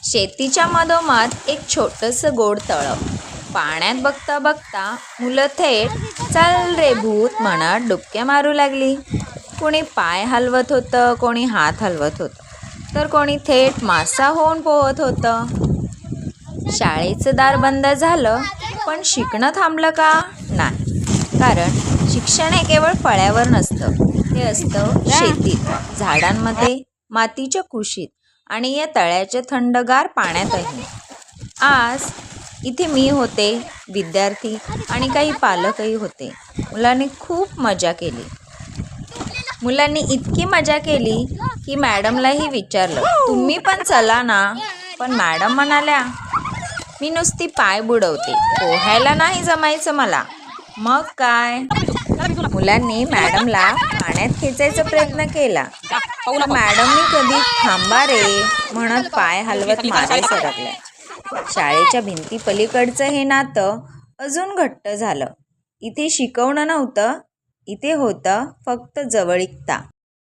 शेतीच्या मधोमध एक छोटंसं गोड तळं. पाण्यात बघता बघता मुलं थेट चल रे भूत म्हणत डुबक्या मारू लागली. कोणी पाय हलवत होतं, कोणी हात हलवत होतं, तर कोणी थेट मासा होऊन पोहत होतं. शाळेचं दार बंद झालं, पण शिकणं थांबलं का? नाही. कारण शिक्षण हे केवळ फळ्यावर नसतं, ते असतं शेतीत, झाडांमध्ये, मातीच्या कुशीत आणि या तळ्याच्या थंडगार पाण्यातही. आज इथे मी होते, विद्यार्थी आणि काही पालकही होते. मुलांनी खूप मजा केली. मुलांनी इतकी मजा केली की मॅडमलाही विचारलं, तुम्ही पण चला ना? पण मॅडम म्हणाल्या, मी नुसती पाय बुडवते, पोहायला नाही जमायचं मला. मग काय? मुलांनी मॅडमला पाण्यात खेचायचा प्रयत्न केला. मॅडमनी कधी थांबा रे म्हणत पाय हलवत मागे सरकल्या. शाळेच्या भिंती पलीकडचं हे नातं अजून घट्ट झालं. इथे शिकवणं नव्हतं, इथे होतं फक्त जवळीकता.